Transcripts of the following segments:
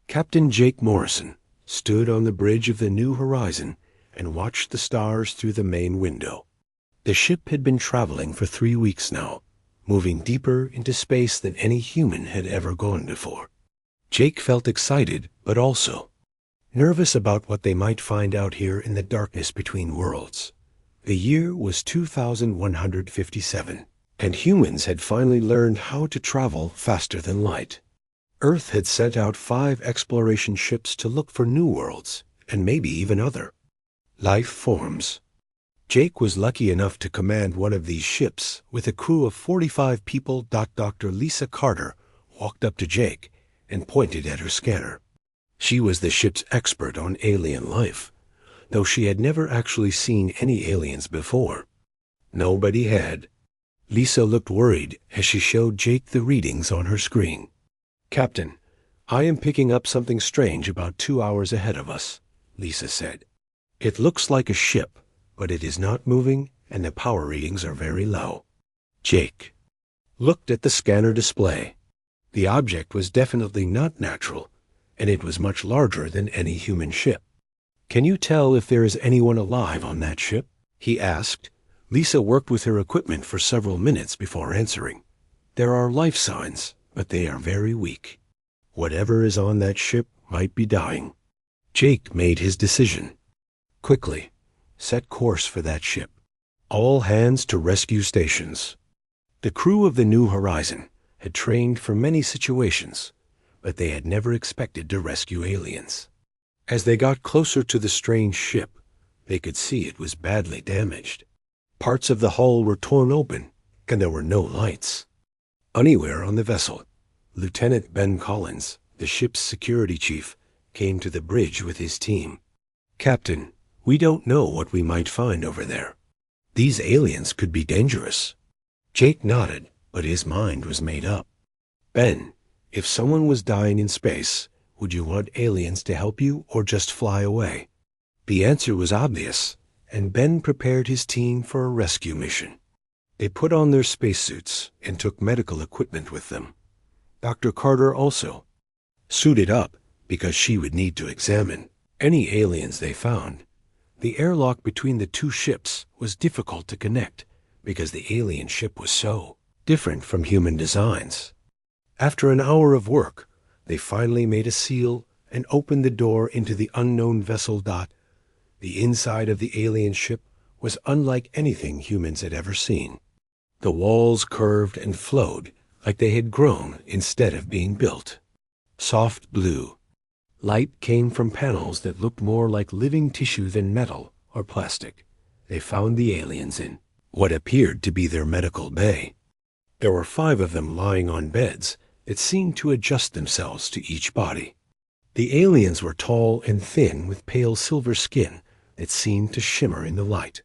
Captain Jake Morrison stood on the bridge of the New Horizon and watched the stars through the main window. The ship had been traveling for 3 weeks now, moving deeper into space than any human had ever gone before. Jake felt excited, but also nervous about what they might find out here in the darkness between worlds. The year was 2157, and humans had finally learned how to travel faster than light. Earth had sent out 5 exploration ships to look for new worlds, and maybe even other life forms. Jake was lucky enough to command one of these ships with a crew of 45 people. Dr. Lisa Carter walked up to Jake and pointed at her scanner. She was the ship's expert on alien life, though she had never actually seen any aliens before. Nobody had. Lisa looked worried as she showed Jake the readings on her screen. "Captain, I am picking up something strange about 2 hours ahead of us," Lisa said. "It looks like a ship, but it is not moving and the power readings are very low." Jake looked at the scanner display. The object was definitely not natural, and it was much larger than any human ship. "Can you tell if there is anyone alive on that ship?" he asked. Lisa worked with her equipment for several minutes before answering. "There are life signs, but they are very weak. Whatever is on that ship might be dying." Jake made his decision. "Quickly, set course for that ship. All hands to rescue stations." The crew of the New Horizon had trained for many situations, but they had never expected to rescue aliens. As they got closer to the strange ship, they could see it was badly damaged. Parts of the hull were torn open, and there were no lights. Anywhere on the vessel, Lieutenant Ben Collins, the ship's security chief, came to the bridge with his team. "Captain, we don't know what we might find over there. These aliens could be dangerous." Jake nodded, but his mind was made up. "Ben, if someone was dying in space, would you want aliens to help you or just fly away?" The answer was obvious, and Ben prepared his team for a rescue mission. They put on their spacesuits and took medical equipment with them. Dr. Carter also suited up because she would need to examine any aliens they found. The airlock between the 2 ships was difficult to connect because the alien ship was so different from human designs. After an hour of work, they finally made a seal and opened the door into the unknown vessel. The inside of the alien ship was unlike anything humans had ever seen. The walls curved and flowed like they had grown instead of being built. Soft blue light came from panels that looked more like living tissue than metal or plastic. They found the aliens in what appeared to be their medical bay. There were 5 of them lying on beds that seemed to adjust themselves to each body. The aliens were tall and thin with pale silver skin that seemed to shimmer in the light.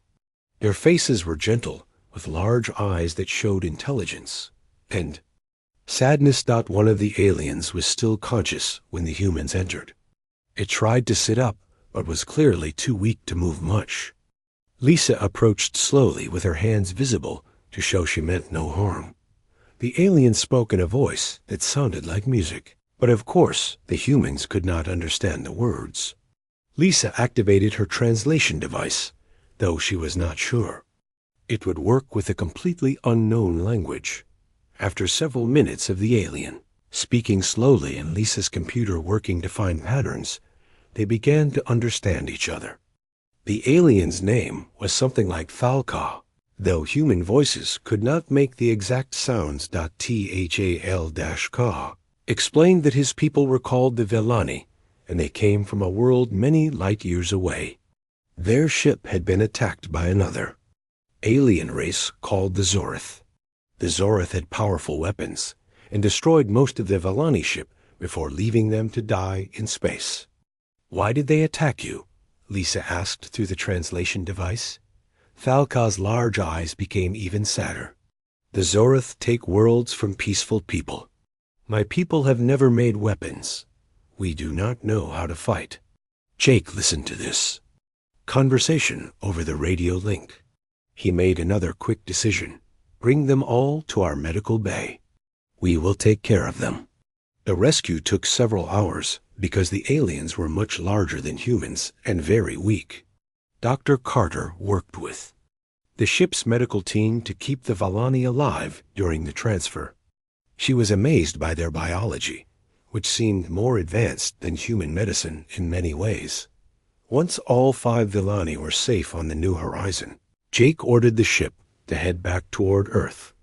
Their faces were gentle, with large eyes that showed intelligence and sadness. One of the aliens was still conscious when the humans entered. It tried to sit up, but was clearly too weak to move much. Lisa approached slowly with her hands visible to show she meant no harm. The alien spoke in a voice that sounded like music, but of course the humans could not understand the words. Lisa activated her translation device, though she was not sure it would work with a completely unknown language. After several minutes of the alien speaking slowly and Lisa's computer working to find patterns, they began to understand each other. The alien's name was something like Thalka, though human voices could not make the exact sounds. Thal-Ka explained that his people were called the Vellani, and they came from a world many light years away. Their ship had been attacked by another alien race called the Zorith. The Zorith had powerful weapons and destroyed most of the Vellani ship before leaving them to die in space. "Why did they attack you?" Lisa asked through the translation device. Thalka's large eyes became even sadder. "The Zorith take worlds from peaceful people. My people have never made weapons. We do not know how to fight." Jake listened to this conversation over the radio link. He made another quick decision. "Bring them all to our medical bay. We will take care of them." The rescue took several hours because the aliens were much larger than humans and very weak. Dr. Carter worked with the ship's medical team to keep the Valani alive during the transfer. She was amazed by their biology, which seemed more advanced than human medicine in many ways. Once all 5 Villani were safe on the New Horizon, Jake ordered the ship to head back toward Earth.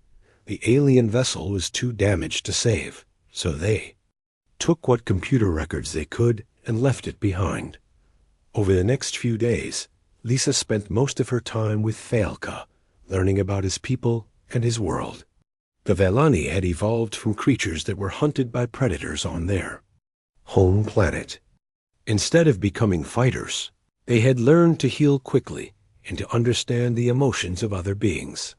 The alien vessel was too damaged to save, so they took what computer records they could and left it behind. Over the next few days, Lisa spent most of her time with Thalka, learning about his people and his world. The Vellani had evolved from creatures that were hunted by predators on their home planet. Instead of becoming fighters, they had learned to heal quickly and to understand the emotions of other beings.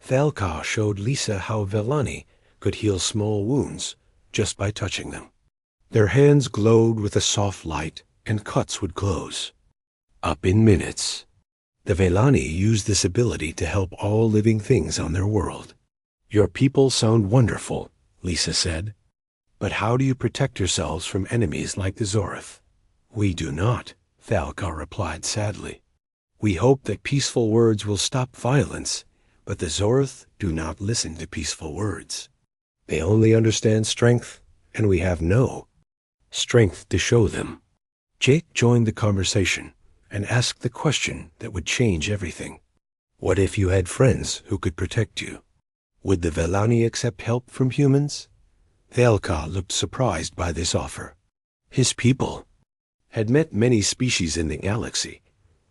Thalka showed Lisa how Vellani could heal small wounds just by touching them. Their hands glowed with a soft light, and cuts would close up in minutes. The Vellani used this ability to help all living things on their world. "Your people sound wonderful," Lisa said. "But how do you protect yourselves from enemies like the Zorth?" "We do not," Thalka replied sadly. "We hope that peaceful words will stop violence, but the Zorth do not listen to peaceful words. They only understand strength, and we have no strength to show them." Jake joined the conversation and asked the question that would change everything. "What if you had friends who could protect you? Would the Vellani accept help from humans?" Thalka looked surprised by this offer. His people had met many species in the galaxy,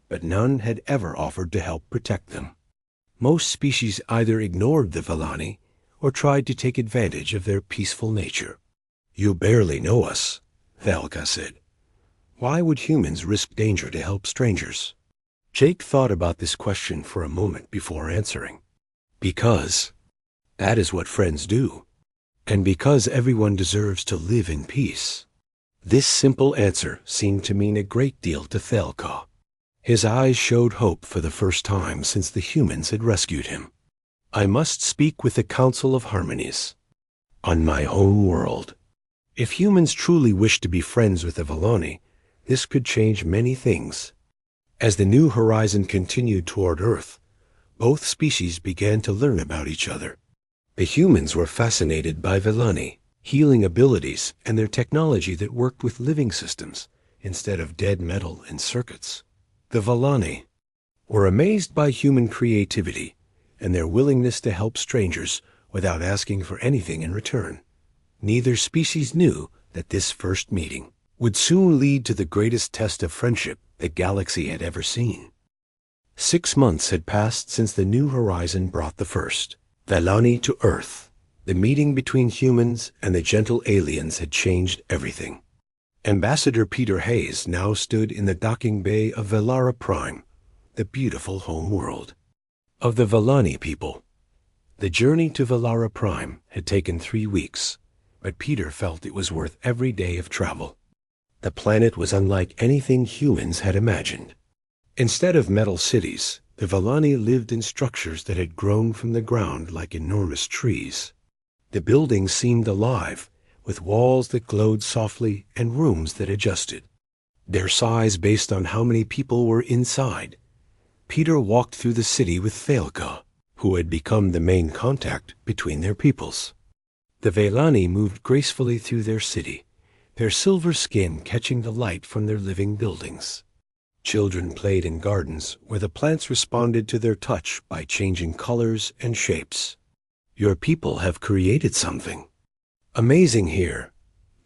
but none had ever offered to help protect them. Most species either ignored the Vellani or tried to take advantage of their peaceful nature. "You barely know us," Thalka said. "Why would humans risk danger to help strangers?" Jake thought about this question for a moment before answering. "Because that is what friends do, and because everyone deserves to live in peace." This simple answer seemed to mean a great deal to Thalka. His eyes showed hope for the first time since the humans had rescued him. "I must speak with the Council of Harmonies on my home world. If humans truly wish to be friends with the Vellani, this could change many things." As the New Horizon continued toward Earth, both species began to learn about each other. The humans were fascinated by Vellani, healing abilities, and their technology that worked with living systems instead of dead metal and circuits. The Vellani were amazed by human creativity and their willingness to help strangers without asking for anything in return. Neither species knew that this first meeting would soon lead to the greatest test of friendship the galaxy had ever seen. 6 months had passed since the New Horizon brought the first Vellani to Earth. The meeting between humans and the gentle aliens had changed everything. Ambassador Peter Hayes now stood in the docking bay of Velara Prime, the beautiful home world of the Vellani people. The journey to Velara Prime had taken 3 weeks, but Peter felt it was worth every day of travel. The planet was unlike anything humans had imagined. Instead of metal cities, the Vellani lived in structures that had grown from the ground like enormous trees. The buildings seemed alive, with walls that glowed softly and rooms that adjusted their size based on how many people were inside. Peter walked through the city with Thalka, who had become the main contact between their peoples. The Vellani moved gracefully through their city, their silver skin catching the light from their living buildings. Children played in gardens where the plants responded to their touch by changing colors and shapes. "Your people have created something amazing here,"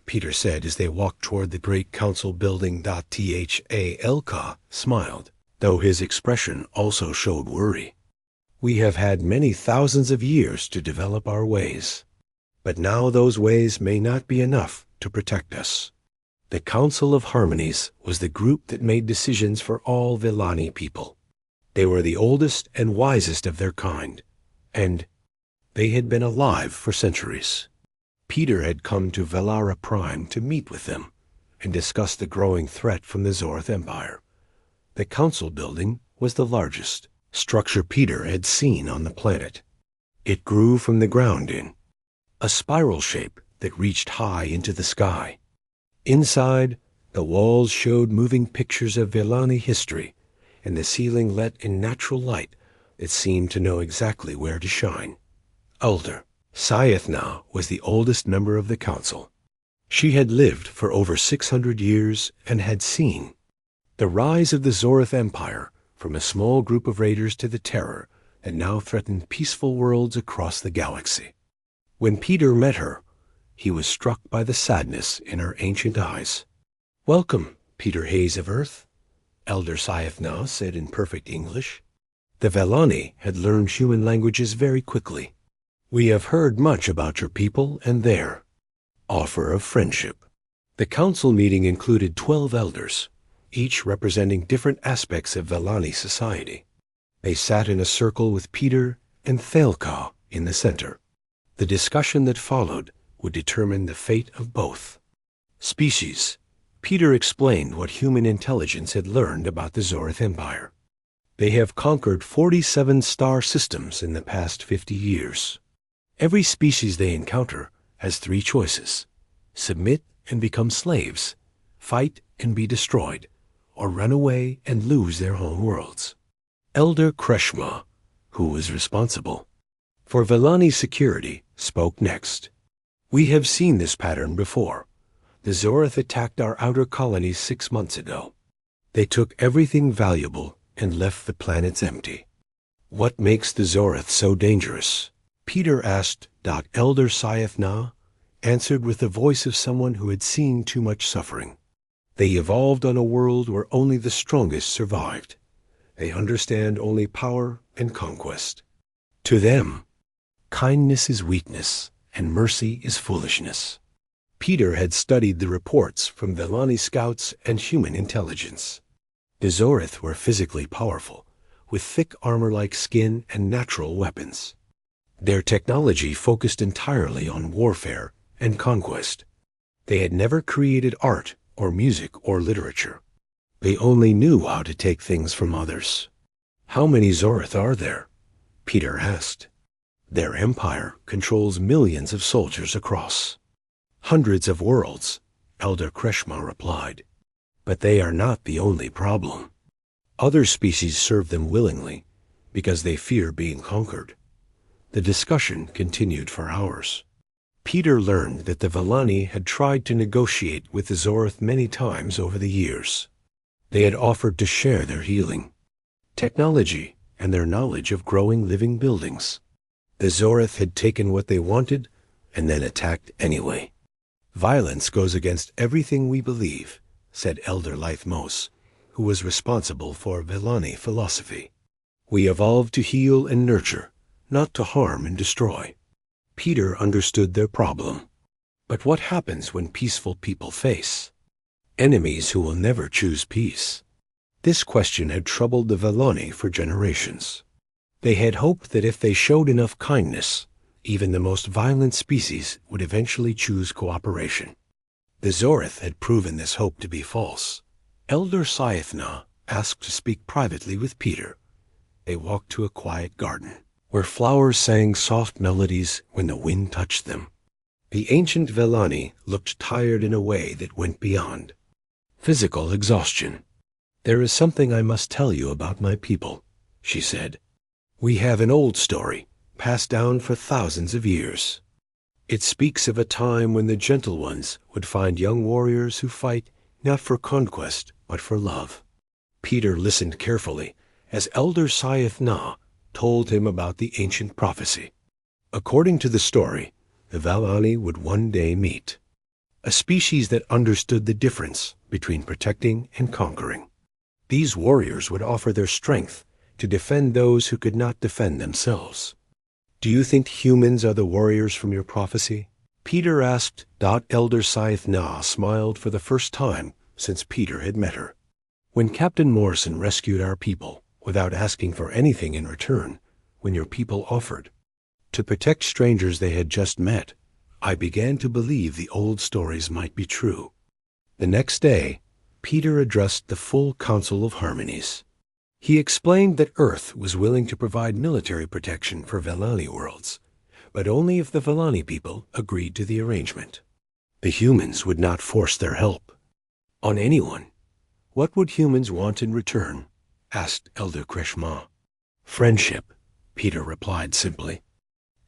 Peter said as they walked toward the great council building. Thalka smiled, though his expression also showed worry. "We have had many thousands of years to develop our ways, but now those ways may not be enough to protect us." The Council of Harmonies was the group that made decisions for all Vellani people. They were the oldest and wisest of their kind, and they had been alive for centuries. Peter had come to Velara Prime to meet with them and discuss the growing threat from the Zorth Empire. The council building was the largest structure Peter had seen on the planet. It grew from the ground in a spiral shape that reached high into the sky. Inside, the walls showed moving pictures of Vellani history, and the ceiling let in natural light that seemed to know exactly where to shine. Elder Sciathna was the oldest member of the council. She had lived for over 600 years and had seen the rise of the Zorith Empire from a small group of raiders to the terror that now threatened peaceful worlds across the galaxy. When Peter met her, he was struck by the sadness in her ancient eyes. "Welcome, Peter Hayes of Earth," Elder Sciathna said in perfect English. The Vellani had learned human languages very quickly. "We have heard much about your people and their offer of friendship." The council meeting included 12 elders, each representing different aspects of Vellani society. They sat in a circle with Peter and Thalka in the center. The discussion that followed would determine the fate of both species. Peter explained what human intelligence had learned about the Zorith Empire. They have conquered 47 star systems in the past 50 years. Every species they encounter has 3 choices: submit and become slaves, fight and be destroyed, or run away and lose their home worlds. Elder Kreshma, who was responsible for Vellani's security, spoke next. "We have seen this pattern before. The Zorith attacked our outer colonies 6 months ago. They took everything valuable and left the planets empty. What makes the Zorith so dangerous?" Peter asked. Elder Sciathna answered with the voice of someone who had seen too much suffering. "They evolved on a world where only the strongest survived. They understand only power and conquest. To them, kindness is weakness, and mercy is foolishness." Peter had studied the reports from Vellani scouts and human intelligence. The Zorith were physically powerful, with thick armor-like skin and natural weapons. Their technology focused entirely on warfare and conquest. They had never created art or music or literature. They only knew how to take things from others. "How many Zorith are there?" Peter asked. "Their empire controls millions of soldiers across hundreds of worlds," Elder Kreshma replied. "But they are not the only problem. Other species serve them willingly because they fear being conquered." The discussion continued for hours. Peter learned that the Vellani had tried to negotiate with the Zorith many times over the years. They had offered to share their healing technology and their knowledge of growing living buildings. The Zorith had taken what they wanted and then attacked anyway. "Violence goes against everything we believe," said Elder Lythmos, who was responsible for Vellani philosophy. "We evolved to heal and nurture, not to harm and destroy." Peter understood their problem. But what happens when peaceful people face enemies who will never choose peace? This question had troubled the Vellani for generations. They had hoped that if they showed enough kindness, even the most violent species would eventually choose cooperation. The Zorith had proven this hope to be false. Elder Sciathna asked to speak privately with Peter. They walked to a quiet garden, where flowers sang soft melodies when the wind touched them. The ancient Vellani looked tired in a way that went beyond physical exhaustion. "There is something I must tell you about my people," she said. "We have an old story, passed down for thousands of years. It speaks of a time when the Gentle Ones would find young warriors who fight not for conquest, but for love." Peter listened carefully as Elder Sciathna told him about the ancient prophecy. According to the story, the Vellani would one day meet a species that understood the difference between protecting and conquering. These warriors would offer their strength to defend those who could not defend themselves. "Do you think humans are the warriors from your prophecy?" Peter asked. Elder Sciathna smiled for the first time since Peter had met her. "When Captain Morrison rescued our people without asking for anything in return, when your people offered to protect strangers they had just met, I began to believe the old stories might be true." The next day, Peter addressed the full Council of Harmonies. He explained that Earth was willing to provide military protection for Vellani worlds, but only if the Vellani people agreed to the arrangement. The humans would not force their help on anyone. What would humans want in return? Asked Elder Kreshma. Friendship, Peter replied simply.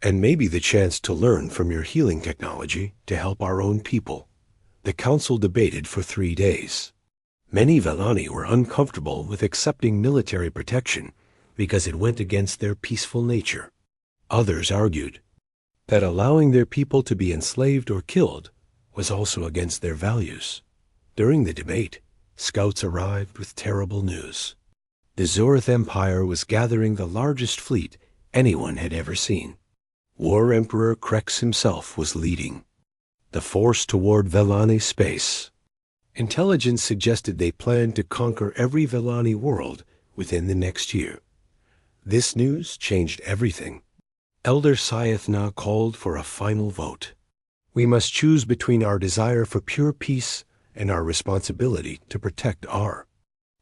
And maybe the chance to learn from your healing technology to help our own people. The council debated for 3 days. Many Vellani were uncomfortable with accepting military protection because it went against their peaceful nature. Others argued that allowing their people to be enslaved or killed was also against their values. During the debate, scouts arrived with terrible news. The Zorith Empire was gathering the largest fleet anyone had ever seen. War Emperor Krex himself was leading the force toward Vellani space. Intelligence suggested they planned to conquer every Vellani world within the next year. This news changed everything. Elder Scythna called for a final vote. We must choose between our desire for pure peace and our responsibility to protect our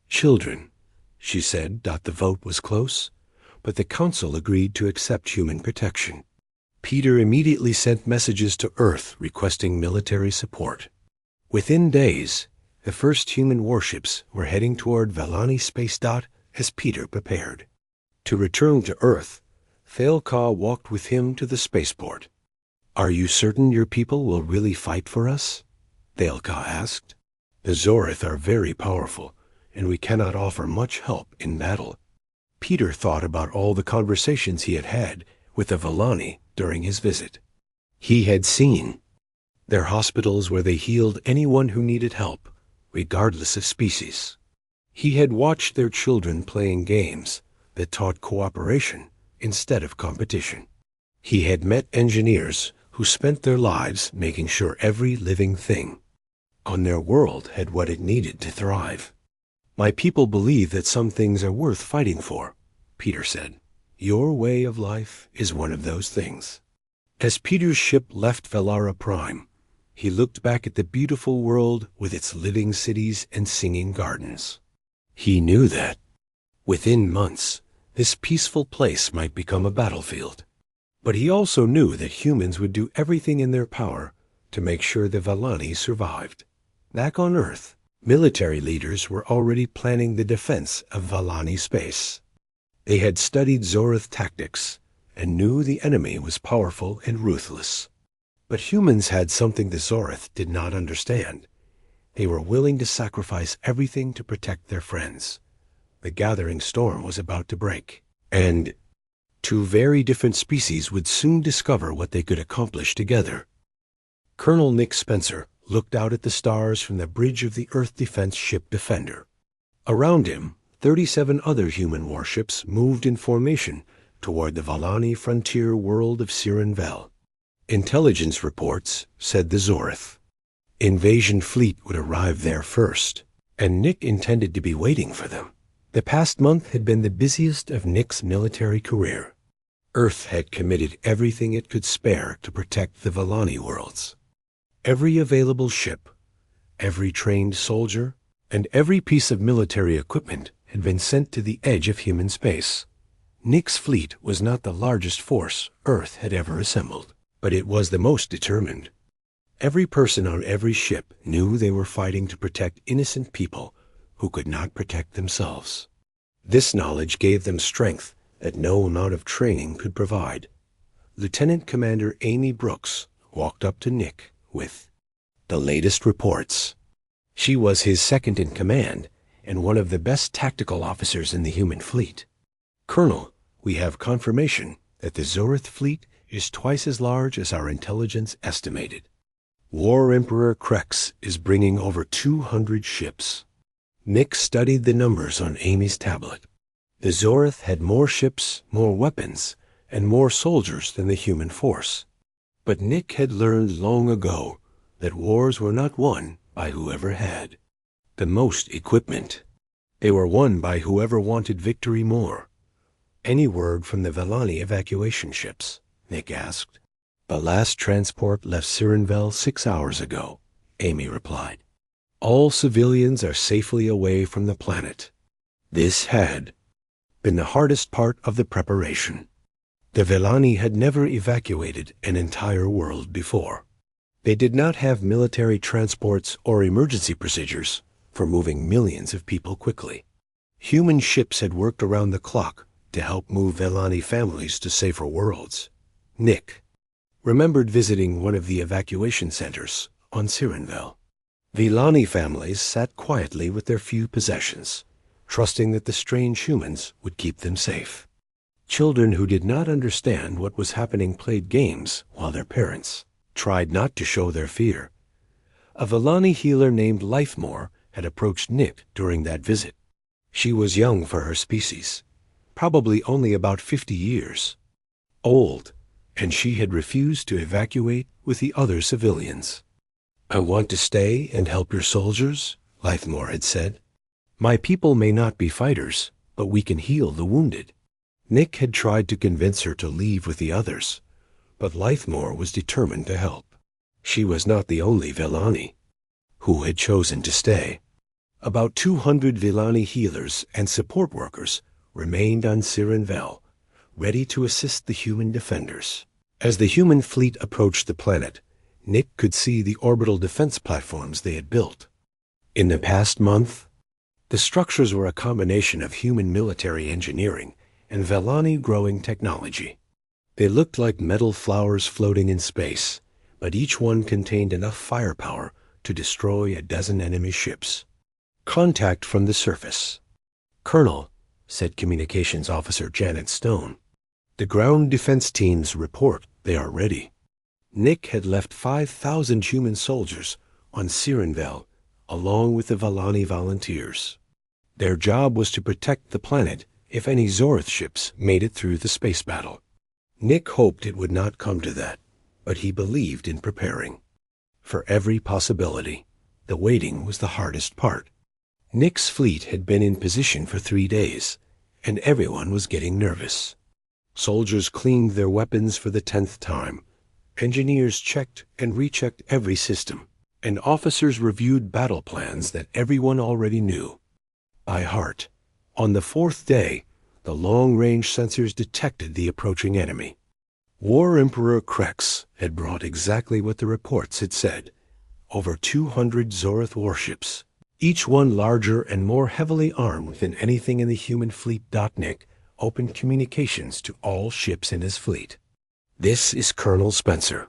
children, she said. The vote was close, but the council agreed to accept human protection. Peter immediately sent messages to Earth requesting military support. Within days, the first human warships were heading toward Vellani space. As Peter prepared to return to Earth, Thalka walked with him to the spaceport. Are you certain your people will really fight for us? Thalka asked. The Zorith are very powerful, and we cannot offer much help in battle. Peter thought about all the conversations he had had with the Vellani during his visit. He had seen their hospitals where they healed anyone who needed help, regardless of species. He had watched their children playing games that taught cooperation instead of competition. He had met engineers who spent their lives making sure every living thing on their world had what it needed to thrive. My people believe that some things are worth fighting for, Peter said. Your way of life is one of those things. As Peter's ship left Velara Prime, he looked back at the beautiful world with its living cities and singing gardens. He knew that, within months, this peaceful place might become a battlefield. But he also knew that humans would do everything in their power to make sure the Vellani survived. Back on Earth, military leaders were already planning the defense of Vellani space. They had studied Zorith tactics and knew the enemy was powerful and ruthless. But humans had something the Zorith did not understand. They were willing to sacrifice everything to protect their friends. The gathering storm was about to break, and two very different species would soon discover what they could accomplish together. Colonel Nick Spencer looked out at the stars from the bridge of the Earth Defense Ship Defender. Around him, 37 other human warships moved in formation toward the Vellani frontier world of Sirenvel. Intelligence reports said the Zorith invasion fleet would arrive there first, and Nick intended to be waiting for them. The past month had been the busiest of Nick's military career. Earth had committed everything it could spare to protect the Vellani worlds. Every available ship, every trained soldier, and every piece of military equipment had been sent to the edge of human space. Nick's fleet was not the largest force Earth had ever assembled, but it was the most determined. Every person on every ship knew they were fighting to protect innocent people who could not protect themselves. This knowledge gave them strength that no amount of training could provide. Lieutenant Commander Amy Brooks walked up to Nick with the latest reports. She was his second in command and one of the best tactical officers in the human fleet. Colonel, we have confirmation that the Zorith fleet is twice as large as our intelligence estimated. War Emperor Krex is bringing over 200 ships. Nick studied the numbers on Amy's tablet. The Zorith had more ships, more weapons, and more soldiers than the human force. But Nick had learned long ago that wars were not won by whoever had the most equipment. They were won by whoever wanted victory more. Any word from the Vellani evacuation ships? Nick asked. The last transport left Sirenvel 6 hours ago, Amy replied. All civilians are safely away from the planet. This had been the hardest part of the preparation. The Vellani had never evacuated an entire world before. They did not have military transports or emergency procedures for moving millions of people quickly. Human ships had worked around the clock to help move Vellani families to safer worlds. Nick remembered visiting one of the evacuation centers on Sirenvel. Vellani families sat quietly with their few possessions, trusting that the strange humans would keep them safe. Children who did not understand what was happening played games while their parents tried not to show their fear. A Vellani healer named Lifemore had approached Nick during that visit. She was young for her species, probably only about 50 years old, and she had refused to evacuate with the other civilians. "I want to stay and help your soldiers," Lifemore had said. "My people may not be fighters, but we can heal the wounded." Nick had tried to convince her to leave with the others, but Lifemore was determined to help. She was not the only Vellani who had chosen to stay. About 200 Vellani healers and support workers remained on Sirenvel, ready to assist the human defenders. As the human fleet approached the planet, Nick could see the orbital defense platforms they had built. In the past month, the structures were a combination of human military engineering and Vellani growing technology. They looked like metal flowers floating in space, but each one contained enough firepower to destroy a dozen enemy ships. "Contact from the surface." "Colonel," said Communications Officer Janet Stone, "the ground defense teams report they are ready." Nick had left 5,000 human soldiers on Sirenvel along with the Vellani volunteers. Their job was to protect the planet if any Zorth ships made it through the space battle. Nick hoped it would not come to that, but he believed in preparing. For every possibility, the waiting was the hardest part. Nick's fleet had been in position for 3 days, and everyone was getting nervous. Soldiers cleaned their weapons for the 10th time. Engineers checked and rechecked every system, and officers reviewed battle plans that everyone already knew by heart. On the 4th day, the long-range sensors detected the approaching enemy. War Emperor Krex had brought exactly what the reports had said: over 200 Zorth warships, each one larger and more heavily armed than anything in the human fleet. Nick opened communications to all ships in his fleet. "This is Colonel Spencer.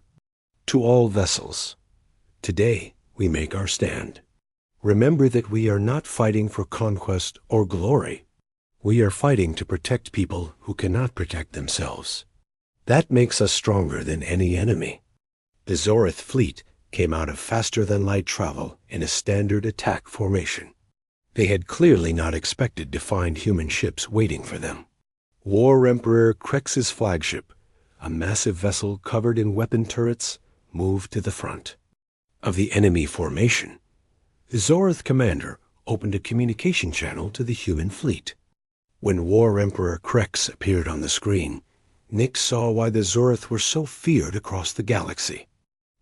To all vessels, today we make our stand. Remember that we are not fighting for conquest or glory. We are fighting to protect people who cannot protect themselves. That makes us stronger than any enemy." The Zorth fleet came out of faster-than-light travel in a standard attack formation. They had clearly not expected to find human ships waiting for them. War Emperor Krex's flagship, a massive vessel covered in weapon turrets, moved to the front of the enemy formation. The Zorth commander opened a communication channel to the human fleet. When War Emperor Krex appeared on the screen, Nick saw why the Zorth were so feared across the galaxy.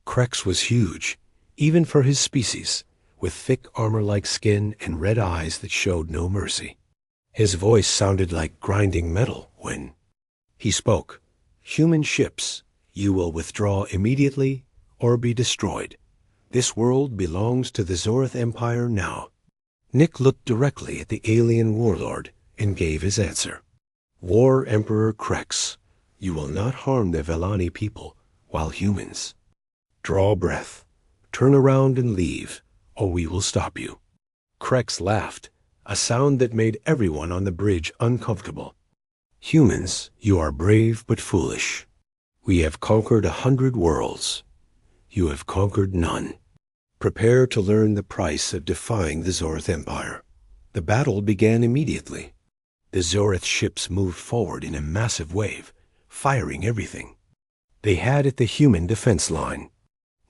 Krex was huge, even for his species, with thick armor-like skin and red eyes that showed no mercy. His voice sounded like grinding metal when he spoke. "Human ships, you will withdraw immediately or be destroyed. This world belongs to the Zorth Empire now." Nick looked directly at the alien warlord and gave his answer. "War Emperor Krex, you will not harm the Vellani people while humans. Draw breath, turn around and leave, or we will stop you." Krex laughed, a sound that made everyone on the bridge uncomfortable. "Humans, you are brave but foolish. We have conquered 100 worlds. You have conquered none. Prepare to learn the price of defying the Zorth Empire." The battle began immediately. The Zorth ships moved forward in a massive wave, firing everything they had at the human defense line.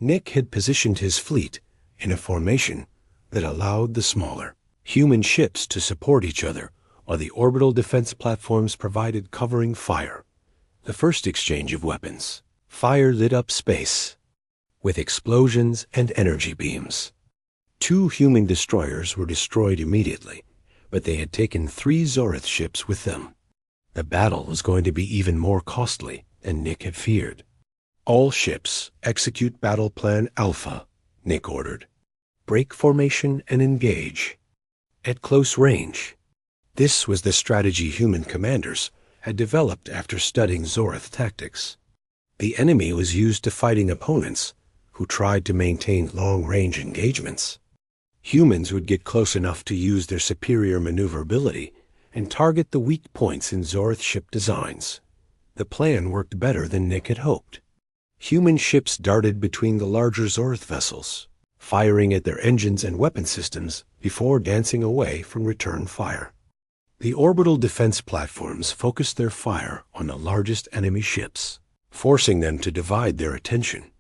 Nick had positioned his fleet in a formation that allowed the smaller human ships to support each other, while the orbital defense platforms provided covering fire. The first exchange of weapons, fire lit up space with explosions and energy beams. 2 human destroyers were destroyed immediately, but they had taken 3 Zorth ships with them. The battle was going to be even more costly than Nick had feared. "All ships, execute Battle Plan Alpha," Nick ordered. "Break formation and engage. At close range." This was the strategy human commanders had developed after studying Zorth tactics. The enemy was used to fighting opponents who tried to maintain long-range engagements. Humans would get close enough to use their superior maneuverability and target the weak points in Zorth ship designs. The plan worked better than Nick had hoped. Human ships darted between the larger Zorth vessels, firing at their engines and weapon systems before dancing away from return fire. The orbital defense platforms focused their fire on the largest enemy ships, forcing them to divide their attention.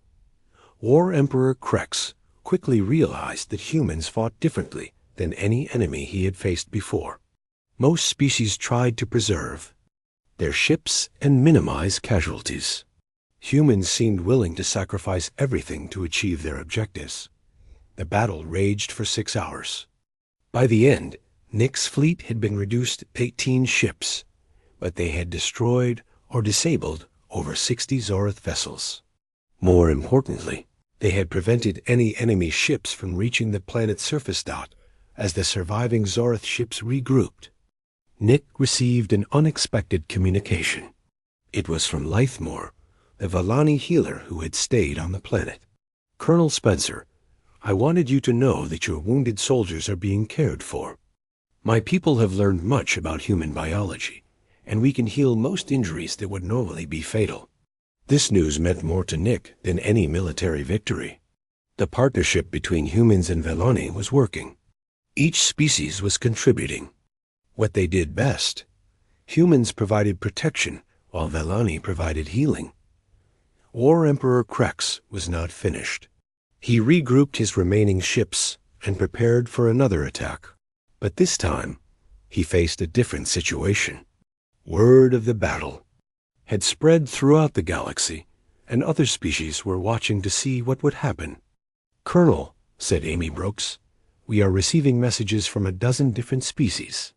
War Emperor Krex quickly realized that humans fought differently than any enemy he had faced before. Most species tried to preserve their ships and minimize casualties. Humans seemed willing to sacrifice everything to achieve their objectives. The battle raged for 6 hours. By the end, Nick's fleet had been reduced to 18 ships, but they had destroyed or disabled over 60 Zorth vessels. More importantly, they had prevented any enemy ships from reaching the planet's surface dot as the surviving Zorth ships regrouped. Nick received an unexpected communication. It was from Lythmore, the Valani healer who had stayed on the planet. "Colonel Spencer, I wanted you to know that your wounded soldiers are being cared for. My people have learned much about human biology, and we can heal most injuries that would normally be fatal." This news meant more to Nick than any military victory. The partnership between humans and Valani was working. Each species was contributing what they did best. Humans provided protection, while Valani provided healing. War Emperor Krex was not finished. He regrouped his remaining ships and prepared for another attack. But this time, he faced a different situation. Word of the battle had spread throughout the galaxy, and other species were watching to see what would happen. "Colonel," said Amy Brooks, "we are receiving messages from a dozen different species.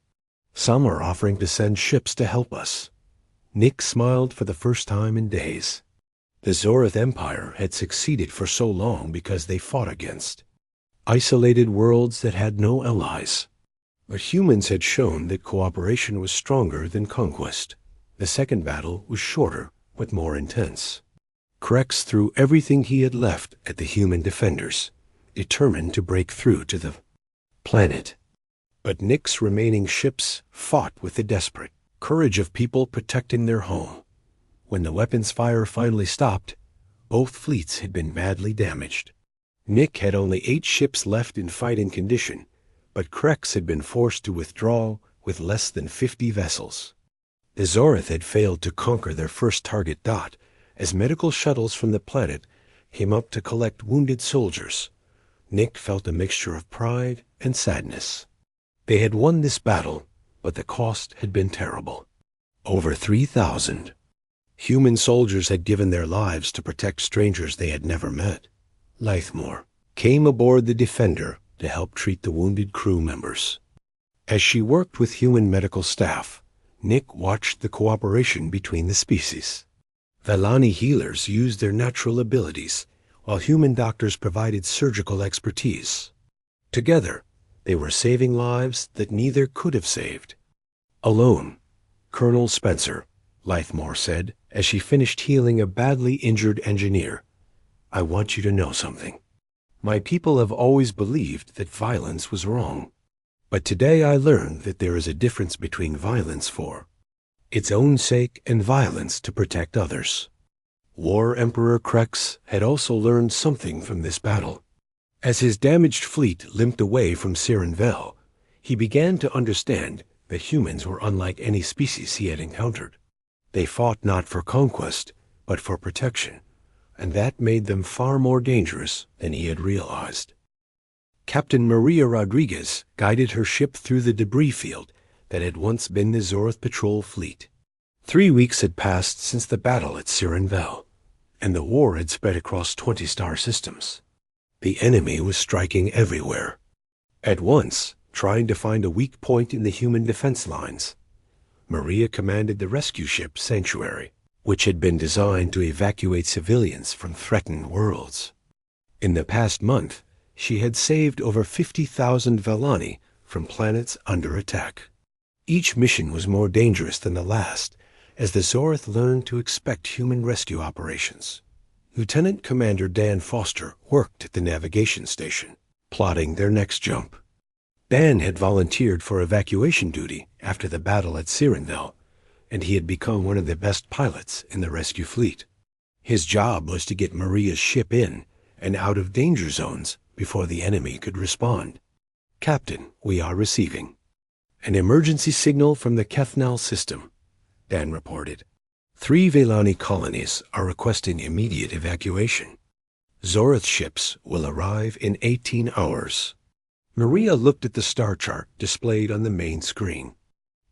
Some are offering to send ships to help us." Nick smiled for the first time in days. The Zorth Empire had succeeded for so long because they fought against isolated worlds that had no allies. But humans had shown that cooperation was stronger than conquest. The second battle was shorter, but more intense. Krex threw everything he had left at the human defenders, determined to break through to the planet. But Nick's remaining ships fought with the desperate courage of people protecting their home. When the weapons fire finally stopped, both fleets had been badly damaged. Nick had only 8 ships left in fighting condition, but Krex had been forced to withdraw with less than 50 vessels. The Zorth had failed to conquer their first target dot as medical shuttles from the planet came up to collect wounded soldiers. Nick felt a mixture of pride and sadness. They had won this battle, but the cost had been terrible. Over 3,000 human soldiers had given their lives to protect strangers they had never met. Lythmore came aboard the Defender to help treat the wounded crew members. As she worked with human medical staff, Nick watched the cooperation between the species. Valani healers used their natural abilities, while human doctors provided surgical expertise. Together, they were saving lives that neither could have saved alone. "Colonel Spencer," Lythmore said, as she finished healing a badly injured engineer, "I want you to know something. My people have always believed that violence was wrong. But today I learned that there is a difference between violence for its own sake and violence to protect others." War Emperor Krex had also learned something from this battle. As his damaged fleet limped away from Sirenvel, he began to understand that humans were unlike any species he had encountered. They fought not for conquest, but for protection, and that made them far more dangerous than he had realized. Captain Maria Rodriguez guided her ship through the debris field that had once been the Zorth patrol fleet. 3 weeks had passed since the battle at Sirenvel, and the war had spread across 20 star systems. The enemy was striking everywhere, at once trying to find a weak point in the human defense lines. Maria commanded the rescue ship Sanctuary, which had been designed to evacuate civilians from threatened worlds. In the past month, she had saved over 50,000 Velani from planets under attack. Each mission was more dangerous than the last, as the Zorth learned to expect human rescue operations. Lieutenant Commander Dan Foster worked at the navigation station, plotting their next jump. Dan had volunteered for evacuation duty after the battle at Sirenville, and he had become one of the best pilots in the rescue fleet. His job was to get Maria's ship in and out of danger zones before the enemy could respond. "Captain, we are receiving an emergency signal from the Kethnal system," Dan reported. 3 Velani colonies are requesting immediate evacuation. Zorth ships will arrive in 18 hours. Maria looked at the star chart displayed on the main screen.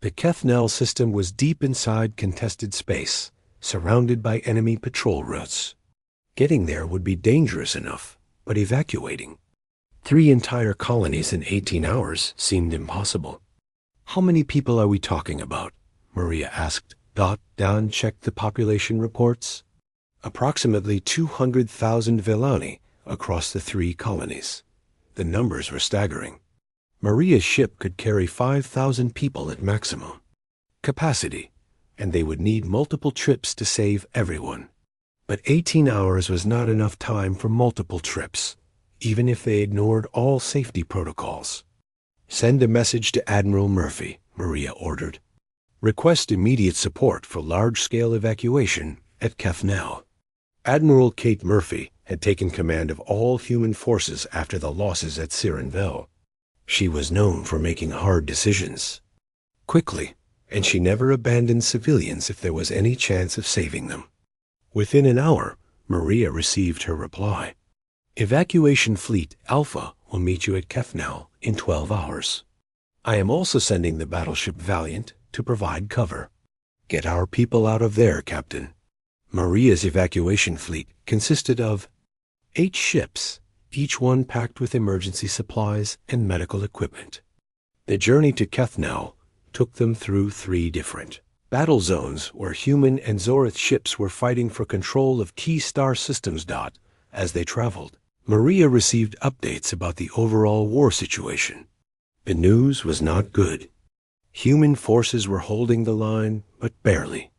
The Kethnal system was deep inside contested space, surrounded by enemy patrol routes. Getting there would be dangerous enough, but evacuating 3 entire colonies in 18 hours seemed impossible. "How many people are we talking about?" Maria asked. Dan checked the population reports. Approximately 200,000 Velani across the 3 colonies. The numbers were staggering. Maria's ship could carry 5,000 people at maximum capacity, and they would need multiple trips to save everyone. But 18 hours was not enough time for multiple trips, even if they ignored all safety protocols. "Send a message to Admiral Murphy," Maria ordered. "Request immediate support for large-scale evacuation at Kethnal." Admiral Kate Murphy had taken command of all human forces after the losses at Sirenville. She was known for making hard decisions quickly, and she never abandoned civilians if there was any chance of saving them. Within an hour, Maria received her reply. "Evacuation Fleet Alpha will meet you at Kethnal in 12 hours. I am also sending the battleship Valiant to provide cover. Get our people out of there, Captain." Maria's evacuation fleet consisted of 8 ships, each one packed with emergency supplies and medical equipment. The journey to Kethnal took them through 3 different battle zones where human and Zorth ships were fighting for control of key star systems. As they traveled, Maria received updates about the overall war situation. The news was not good. Human forces were holding the line, but barely.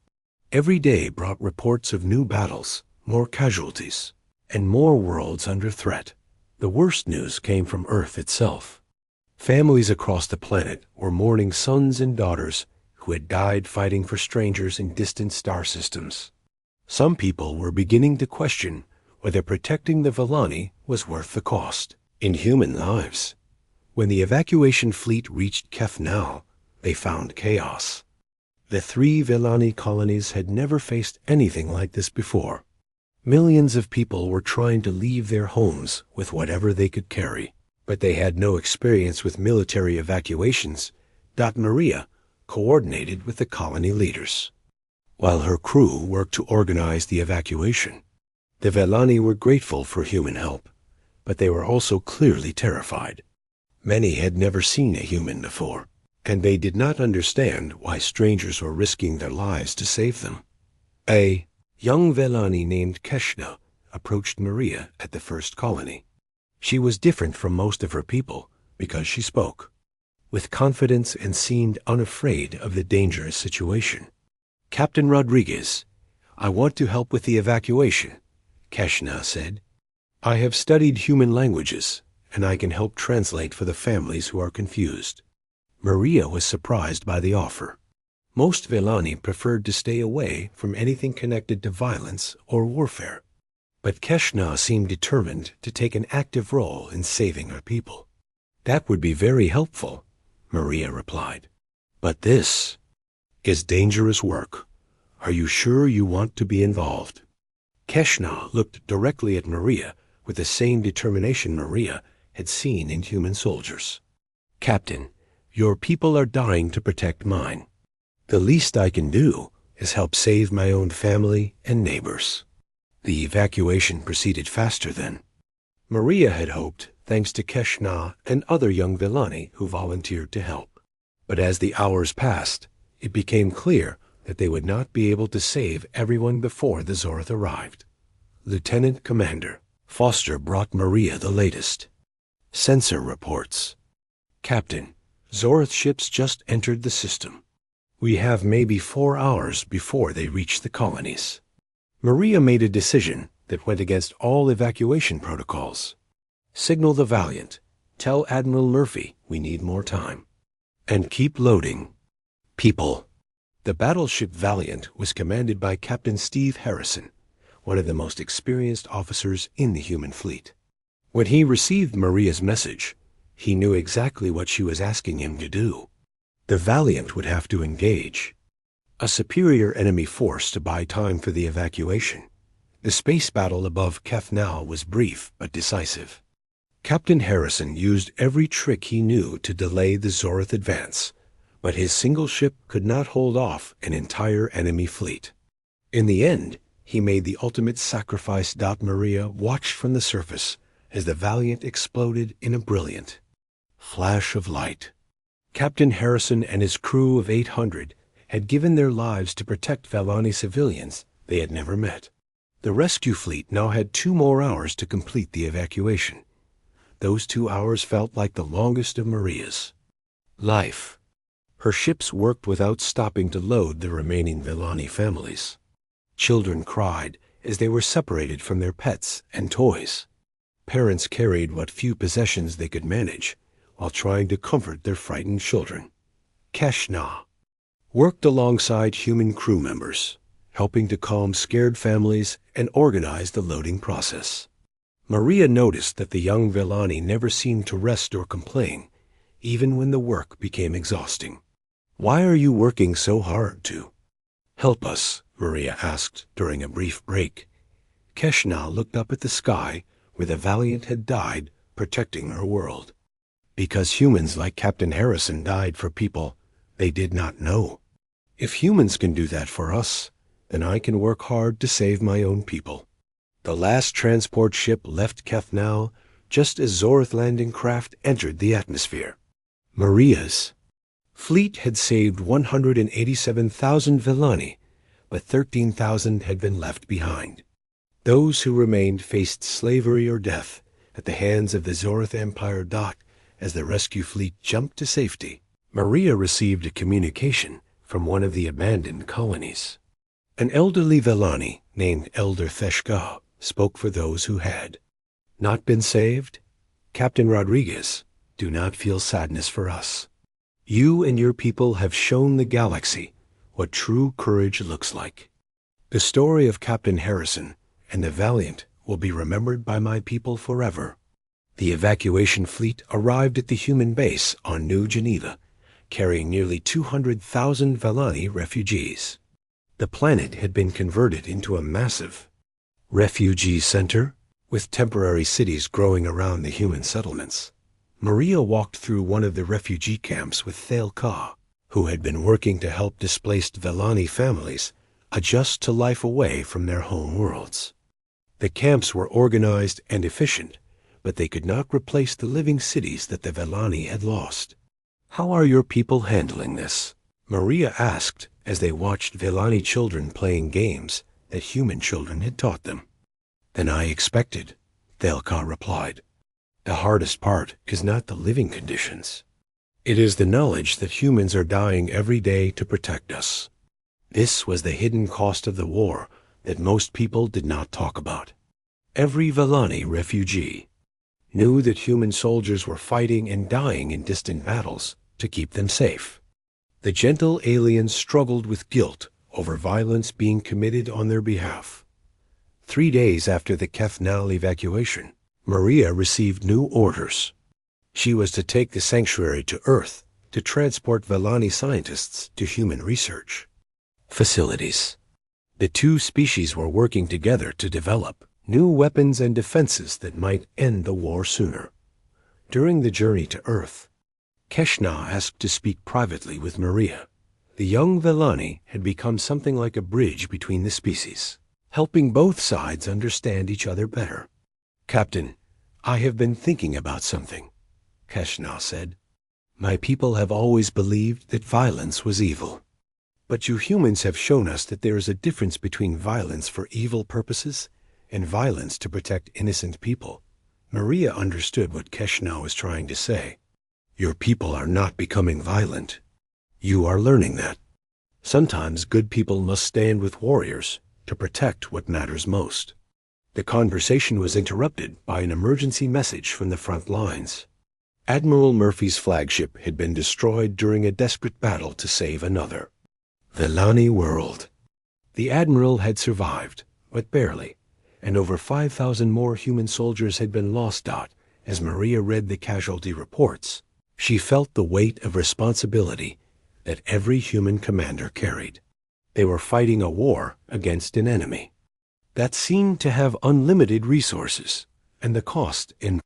Every day brought reports of new battles, more casualties, and more worlds under threat. The worst news came from Earth itself. Families across the planet were mourning sons and daughters who had died fighting for strangers in distant star systems. Some people were beginning to question whether protecting the Velani was worth the cost in human lives. When the evacuation fleet reached Kethnal, they found chaos. The 3 Velani colonies had never faced anything like this before. Millions of people were trying to leave their homes with whatever they could carry, but they had no experience with military evacuations. Maria coordinated with the colony leaders, while her crew worked to organize the evacuation. The Velani were grateful for human help, but they were also clearly terrified. Many had never seen a human before, and they did not understand why strangers were risking their lives to save them. A young Velani named Keshna approached Maria at the first colony. She was different from most of her people because she spoke with confidence and seemed unafraid of the dangerous situation. "Captain Rodriguez, I want to help with the evacuation," Keshna said. "I have studied human languages, and I can help translate for the families who are confused." Maria was surprised by the offer. Most Velani preferred to stay away from anything connected to violence or warfare, but Keshna seemed determined to take an active role in saving her people. "That would be very helpful," Maria replied. "But this is dangerous work. Are you sure you want to be involved?" Keshna looked directly at Maria with the same determination Maria had seen in human soldiers. "Captain, your people are dying to protect mine. The least I can do is help save my own family and neighbors." The evacuation proceeded faster then. Maria had hoped, thanks to Keshna and other young Velani who volunteered to help. But as the hours passed, It became clear that they would not be able to save everyone before the Zorth arrived. Lieutenant Commander Foster brought Maria the latest. Sensor reports. Captain, Zorth ships just entered the system. We have maybe 4 hours before they reach the colonies. Maria made a decision that went against all evacuation protocols. Signal the Valiant. Tell Admiral Murphy we need more time. And keep loading. People. The battleship Valiant was commanded by Captain Steve Harrison, one of the most experienced officers in the human fleet. When he received Maria's message, he knew exactly what she was asking him to do. The Valiant would have to engage a superior enemy force to buy time for the evacuation. The space battle above Kefnal was brief but decisive. Captain Harrison used every trick he knew to delay the Zorth advance, but his single ship could not hold off an entire enemy fleet. In the end, he made the ultimate sacrifice. Maria watched from the surface as the Valiant exploded in a brilliant flash of light. Captain Harrison and his crew of 800 had given their lives to protect Velani civilians they had never met. The rescue fleet now had 2 more hours to complete the evacuation. Those 2 hours felt like the longest of Maria's life. Her ships worked without stopping to load the remaining Velani families. Children cried as they were separated from their pets and toys. Parents carried what few possessions they could manage while trying to comfort their frightened children. Keshna worked alongside human crew members, helping to calm scared families and organize the loading process. Maria noticed that the young Velani never seemed to rest or complain, even when the work became exhausting. "Why are you working so hard to help us?" Maria asked during a brief break. Keshna looked up at the sky where the Valiant had died protecting her world. "Because humans like Captain Harrison died for people they did not know. If humans can do that for us, then I can work hard to save my own people." The last transport ship left Kefnal just as Zorth landing craft entered the atmosphere. Maria's fleet had saved 187,000 Velani, but 13,000 had been left behind. Those who remained faced slavery or death at the hands of the Zorth Empire. As the rescue fleet jumped to safety, Maria received a communication from one of the abandoned colonies. An elderly Velani named Elder Theshka spoke for those who had not been saved. "Captain Rodriguez, do not feel sadness for us. You and your people have shown the galaxy what true courage looks like. The story of Captain Harrison and the Valiant will be remembered by my people forever." The evacuation fleet arrived at the human base on New Geneva, carrying nearly 200,000 Velani refugees. The planet had been converted into a massive refugee center, with temporary cities growing around the human settlements. Maria walked through one of the refugee camps with Thale Ka, who had been working to help displaced Velani families adjust to life away from their home worlds. The camps were organized and efficient, but they could not replace the living cities that the Velani had lost. "How are your people handling this?" Maria asked as they watched Velani children playing games that human children had taught them. "Than I expected," Thelka replied. "The hardest part is not the living conditions. It is the knowledge that humans are dying every day to protect us. This was the hidden cost of the war that most people did not talk about. Every Velani refugee knew that human soldiers were fighting and dying in distant battles to keep them safe. The gentle aliens struggled with guilt over violence being committed on their behalf. 3 days after the Kefnal evacuation, Maria received new orders. She was to take the sanctuary to Earth to transport Velani scientists to human research facilities. The 2 species were working together to develop new weapons and defenses that might end the war sooner. During the journey to Earth, Keshna asked to speak privately with Maria. The young Velani had become something like a bridge between the species, helping both sides understand each other better. "Captain, I have been thinking about something," Keshna said. "My people have always believed that violence was evil. But you humans have shown us that there is a difference between violence for evil purposes and violence to protect innocent people. Maria understood what Keshna was trying to say. Your people are not becoming violent. You are learning that. Sometimes good people must stand with warriors to protect what matters most. The conversation was interrupted by an emergency message from the front lines. Admiral Murphy's flagship had been destroyed during a desperate battle to save another. Villani world. The Admiral had survived, but barely, and over 5,000 more human soldiers had been lost. As Maria read the casualty reports, she felt the weight of responsibility that every human commander carried. They were fighting a war against an enemy that seemed to have unlimited resources, and the cost in